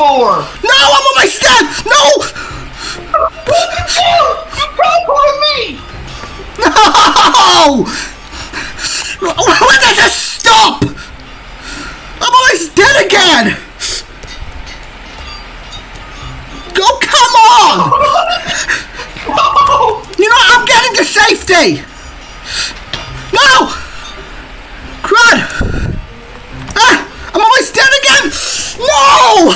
for? No, I'm on my stand! No! You teleported me! No! When does it stop? I'm always dead again! Oh, come on! You know, I'm getting to safety! No! Crud! Ah! I'm almost dead again! No!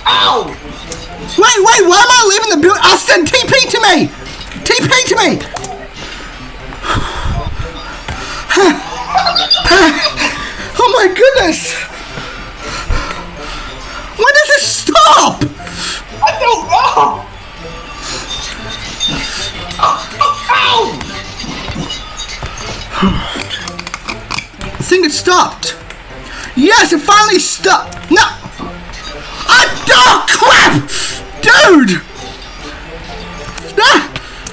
Ow! Wait, why am I leaving the building? Austin, TP to me! TP to me! Oh my goodness! When does it stop? I don't know! Ow! I think it stopped. Yes, it finally stopped. No! Oh, crap! Dude! Ah!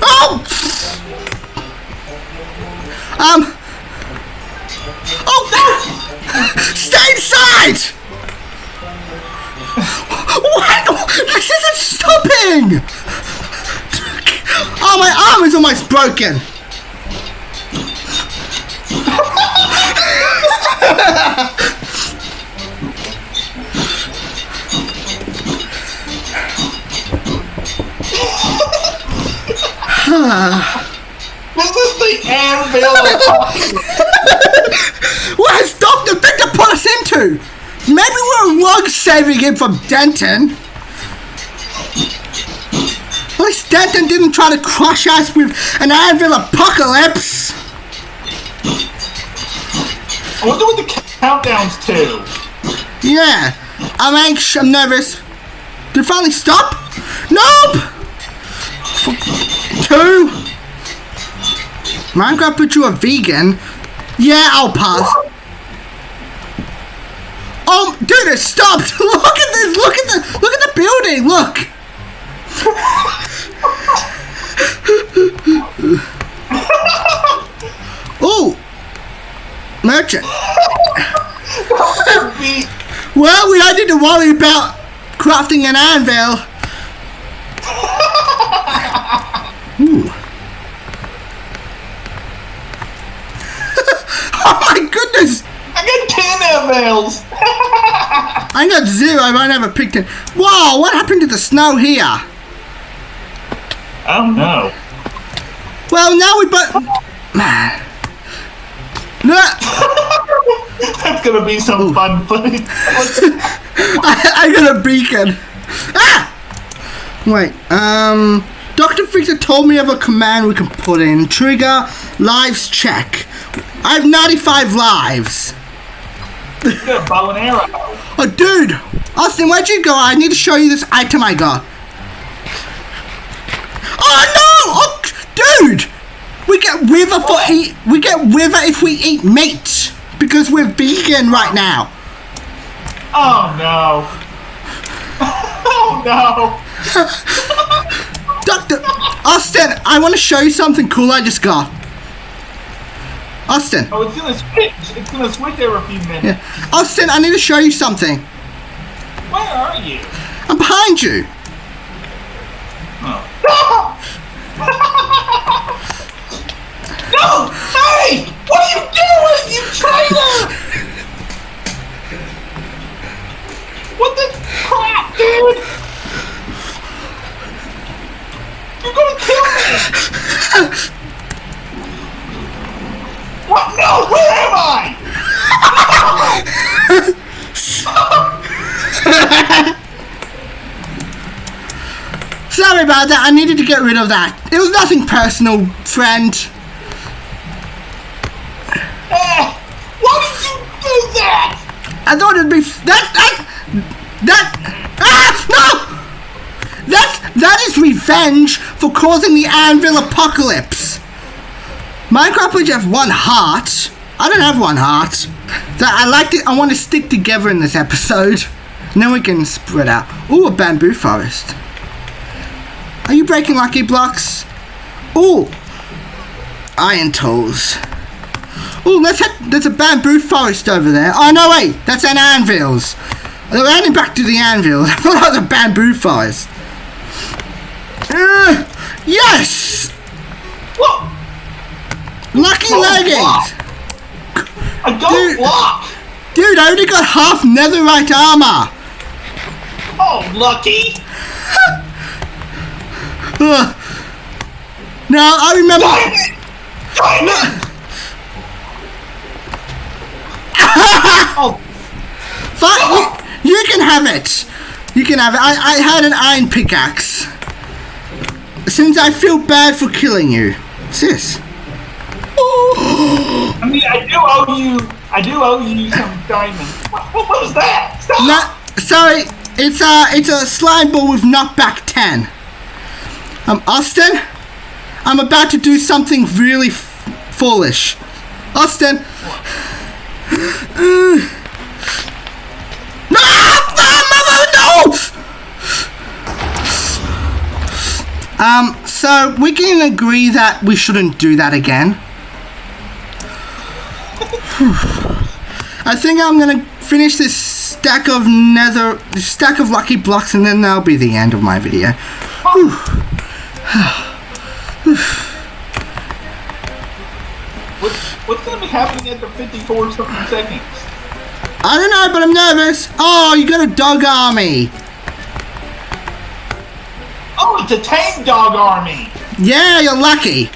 Oh! Oh! Stay inside! What? This isn't stopping! Oh, my arm is almost broken. This is the ANVIL. What has Dr. Victor put us into? Maybe we're rug saving him from Denton. At least Denton didn't try to crush us with an ANVIL apocalypse. I wonder what the countdown's to. Yeah, I'm anxious, I'm nervous. Did it finally stop? Nope! 2. Minecraft put you a vegan. Yeah, I'll pass. Oh, dude, it stopped. Look at this. Look at the building. Look. Oh, merchant. Well, we don't need to worry about crafting an anvil. Ooh. Oh my goodness! I got 10 ANVILs! I got 0, I never picked it. Whoa, what happened to the snow here? I don't know. Well, now we Man. That's gonna be some fun footage. I got a beacon. Ah! Wait, Dr. Victor told me of a command we can put in. Trigger lives check. I have 95 lives. You got a bow and arrow. Oh, dude! Austin, where'd you go? I need to show you this item I got. Oh no! Oh, dude! We get wither if we eat meat because we're vegan right now. Oh no! Oh no! Doctor Austin, I want to show you something cool I just got. Austin. Oh, it's gonna switch. It's gonna switch every few minutes. Yeah. Austin, I need to show you something. Where are you? I'm behind you. Oh. No! Hey! What are you doing, you traitor? What the crap, dude? You're gonna kill me! What? No! Where am I? Sorry about that. I needed to get rid of that. It was nothing personal, friend. Why did you do that? I thought it'd be that is revenge for causing the Anvil apocalypse. Minecraft would have one heart. I don't have one heart. I want to stick together in this episode. And then we can spread out. Ooh, a bamboo forest. Are you breaking lucky blocks? Ooh. Iron tools. Ooh, there's a bamboo forest over there. Oh, no, wait. That's an anvils. They're heading back to the anvil. I thought that was a bamboo forest. Yes! What? Lucky leggings! I don't block! Dude, I only got half netherite armor! Oh, lucky! No, I remember... Diamond! Oh. Fine, you can have it! You can have it. I had an iron pickaxe. Since I feel bad for killing you. What's this? I mean, I do owe you some diamonds. What was that? Stop! No, sorry, it's a slime ball with knockback 10. Austin, I'm about to do something really foolish. Austin. No! So we can agree that we shouldn't do that again. I think I'm gonna finish this stack of lucky blocks, and then that'll be the end of my video. What's gonna be happening after 54 something seconds? I don't know, but I'm nervous. Oh, you got a dog army. Oh, it's a tame dog army. Yeah, you're lucky.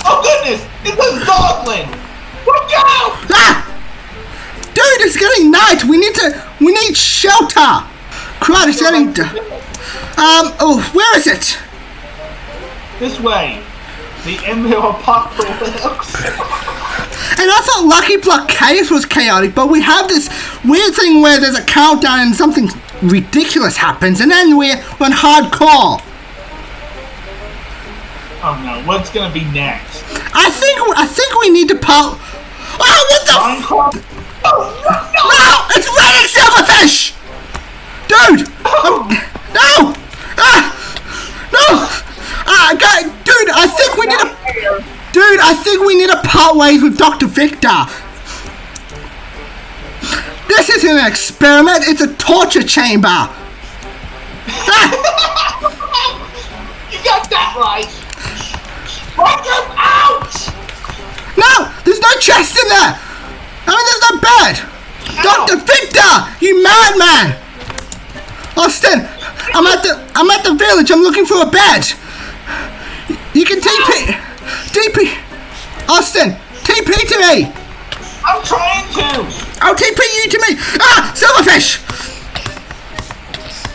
Oh goodness, it's a dogland. Watch out! Ah! Dude, it's getting night. We need shelter. Crap, it's getting. Oh, where is it? This way. The ANVIL apocalypse. And I thought Lucky Block Chaos was chaotic, but we have this weird thing where there's a countdown and something ridiculous happens, and then we're on hardcore. Oh no, what's gonna be next? I think we need to Oh, what the? Minecraft? Oh No! It's raining silverfish! Dude! No! No! Dude, I think we need to part ways with Dr. Victor. This isn't an experiment, it's a torture chamber. You got that right. Break them out! No! There's no chest in there! I mean, there's no bed! Ow. Dr. Victor! You madman! Austin, I'm at the village, I'm looking for a bed! You can TP! Austin, TP to me! I'm trying to! I'll TP you to me! Ah! Silverfish!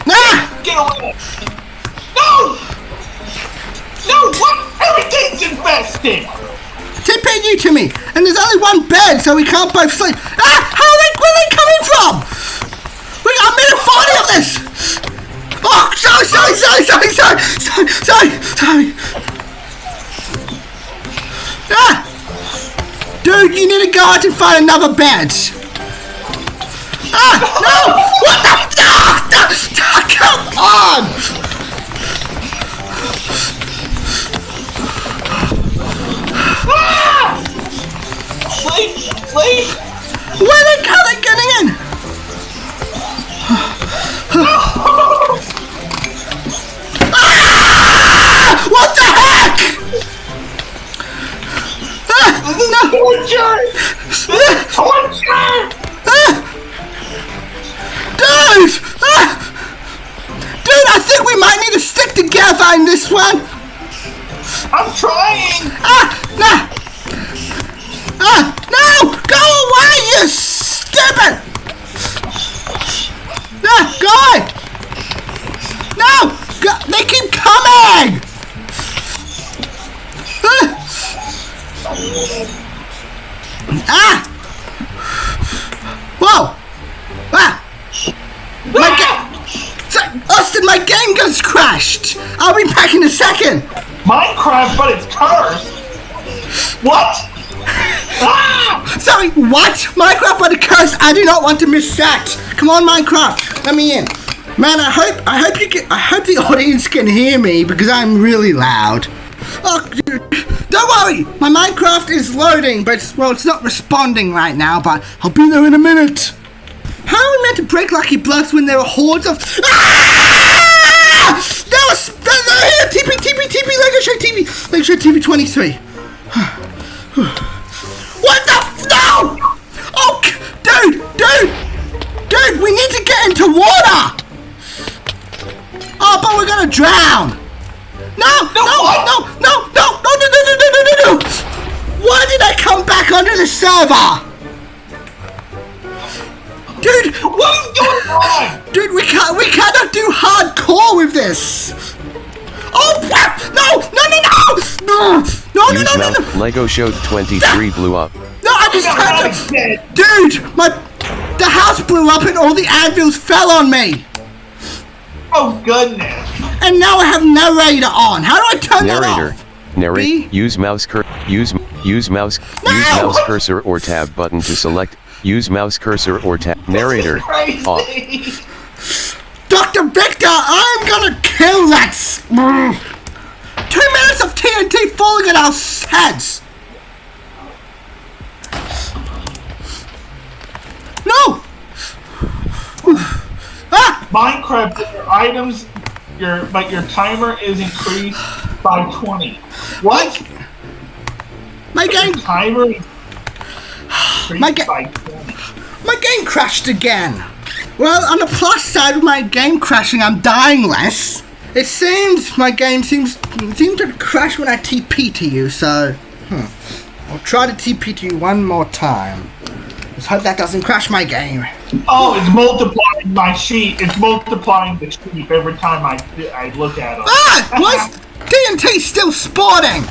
Ah! Get away! No! No, what? Everything's infested! TP you to me! And there's only one bed, so we can't both sleep. Ah! Where are they coming from? I'm in a 40 of this! Oh, sorry! Ah! Dude, you need to go out and find another bed. Ah! No! What the? Come on! Ah! Sleep! Where are they getting in? Ah! What the heck? This is torture! Torture! Dude! Dude, I think we might need to stick together in this one. I'm trying! No! Go away, you stupid! No, go away! No! They keep coming! Ah! My game... Austin, my game just crashed! I'll be back in a second! Minecraft, but it's cursed. What? Ah! Sorry, what? Minecraft but a curse. I do not want to miss that. Come on, Minecraft. Let me in. Man, I hope the audience can hear me because I'm really loud. Oh, don't worry. My Minecraft is loading, but well, it's not responding right now, but I'll be there in a minute. How are we meant to break lucky blocks when there are hordes of... Ah! They're here! TP, Lego Show TV! Lego Show TV 23. What the no! Oh, dude, we need to get into water! Oh, but we're gonna drown! No! Why did I come back onto the server? Dude, What is going on? dude, we cannot do hardcore with this. Oh, no! Lego Show 23 blew up. No, I just had to... Dude, the house blew up and all the anvils fell on me. Oh goodness. And now I have narrator on. How do I turn that off? Narrate. Use mouse cursor or tab button to select. Use mouse cursor or tab. Narrator. Off. Dr. Victor, I'm gonna kill that. 2 minutes of TNT falling at our heads. No. Ah! Minecraft, your items, your timer is increased by 20. What? My game. Your timer is increased by 20. My game crashed again. Well, on the plus side of my game crashing, I'm dying less. It seems my game seems to crash when I TP to you, so... I'll try to TP to you one more time. Let's hope that doesn't crash my game. Oh, it's multiplying my sheet. It's multiplying the sheep every time I look at it. Ah! Why is TNT still spawning?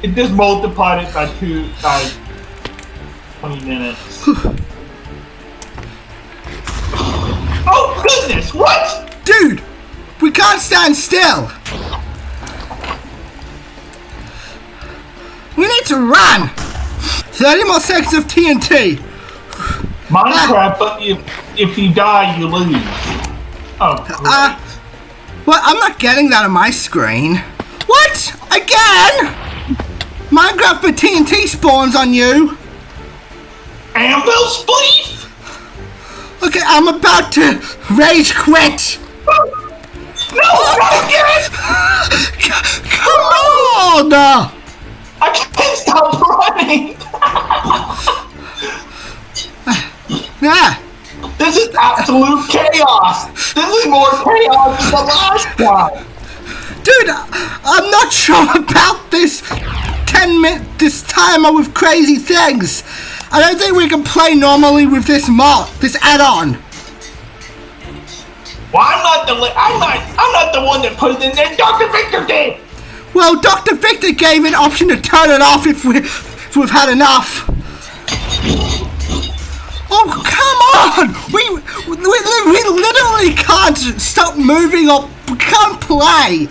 It just multiplied it by 20 minutes. Oh goodness, what? Dude, we can't stand still. We need to run. 30 more seconds of TNT. Minecraft, but if you die, you lose. Oh, great. Well, I'm not getting that on my screen. What? Again? Minecraft for TNT spawns on you. ANVIL spleef? Okay, I'm about to rage quit. No, not again! Come on! I can't stop running! Yeah. This is absolute chaos! This is more chaos than the last time! Dude, I'm not sure about this 10-minute timer with crazy things. I don't think we can play normally with this this add-on. Well, I'm not the one that put it in there. Dr. Victor did. Well, Dr. Victor gave an option to turn it off if we've had enough. Oh, come on! We literally can't stop moving or we can't play.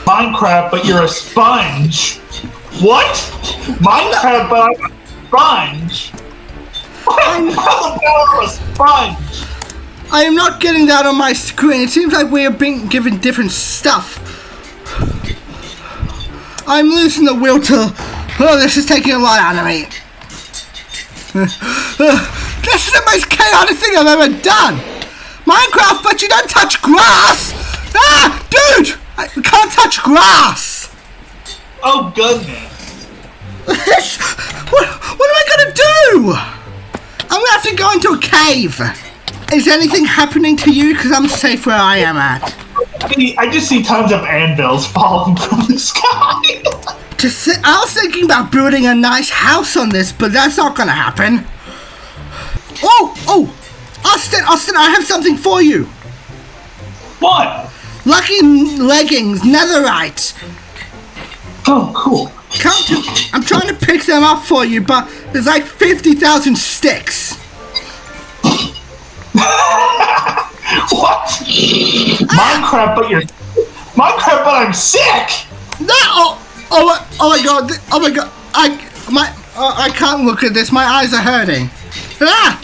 Minecraft, but you're a sponge. What? Minecraft, but I'm a sponge. I'm a sponge. I am not getting that on my screen. It seems like we are being given different stuff. I'm losing the will to... Oh, this is taking a lot out of me. This is the most chaotic thing I've ever done. Minecraft, but you don't touch grass. Ah, dude, I can't touch grass. Oh, goodness. What am I gonna do? I'm gonna have to go into a cave. Is anything happening to you? Because I'm safe where I am at. I just see tons of anvils falling from the sky. I was thinking about building a nice house on this, but that's not gonna happen. Oh, Austin, I have something for you. What? Lucky leggings, netherite. Oh, cool. I'm trying to pick them up for you, but there's like 50,000 sticks. What? Minecraft, but I'm sick. No! Oh my god! Oh my god! I can't look at this. My eyes are hurting. I'm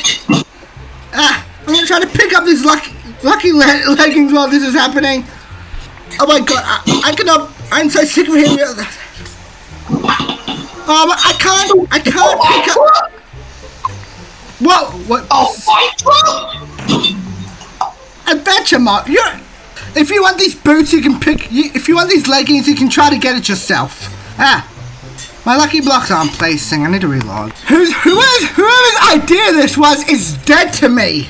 gonna try to pick up these lucky leggings while this is happening. Oh my god! I cannot. I'm so sick of hearing it. I can't pick up. What? Oh my god! Adventure mode. If you want these boots, you can pick. If you want these leggings, you can try to get it yourself. My lucky blocks aren't placing. I need to reload. Whoever's idea this was is dead to me.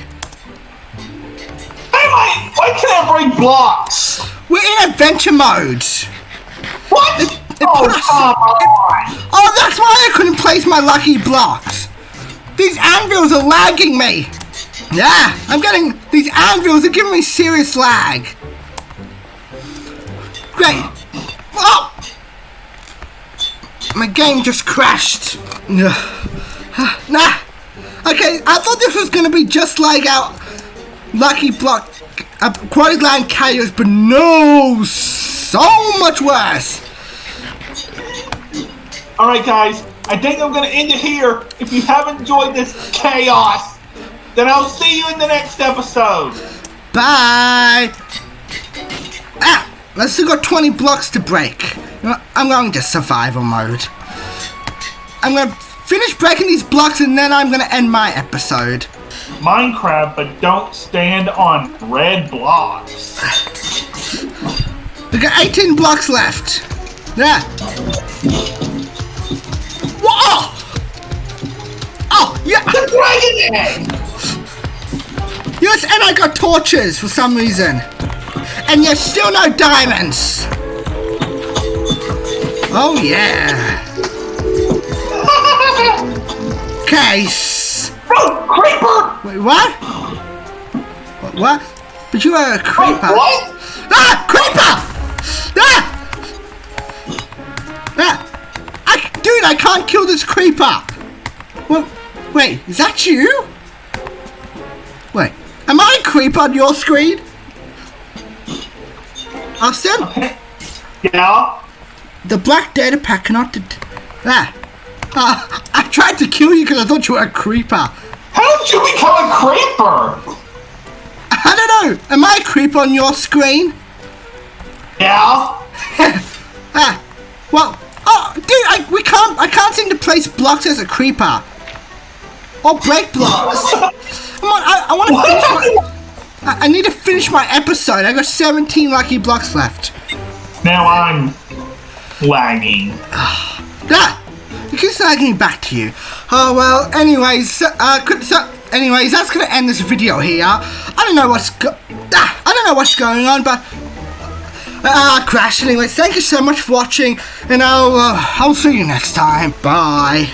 Why can't I break blocks? We're in adventure mode. What? Come on. That's why I couldn't place my lucky blocks. These anvils are lagging me. Yeah, these anvils are giving me serious lag. Great. Oh! My game just crashed. Nah. Okay, I thought this was gonna be just like our lucky block AquaticLand chaos, but no, so much worse. Alright guys, I think I'm gonna end it here. If you have enjoyed this chaos, then I'll see you in the next episode. Bye. I've still got 20 blocks to break. I'm going to survival mode. I'm going to finish breaking these blocks and then I'm going to end my episode. Minecraft, but don't stand on red blocks. We've got 18 blocks left. Yeah. Whoa! Oh, yeah. The dragon egg! Yes, and I got torches for some reason. And there's still no diamonds. Oh, yeah. Case. Oh, creeper! Wait, what? What? But you are a creeper. What? Creeper! Dude, I can't kill this creeper. Well, wait, is that you? Wait, am I a creeper on your screen? Austin? Yeah? The black data pack cannot I tried to kill you because I thought you were a creeper. How did you become a creeper? I don't know. Am I a creeper on your screen? Yeah? Well, dude, I can't seem to place blocks as a creeper. Or break blocks. Come on, I want to finish I need to finish my episode. I got 17 lucky blocks left. Now I'm lagging. It keeps lagging back to you. Oh well. Anyways, anyways, that's gonna end this video here. I don't know what's going on, but crash. Anyways, thank you so much for watching, and I'll see you next time. Bye.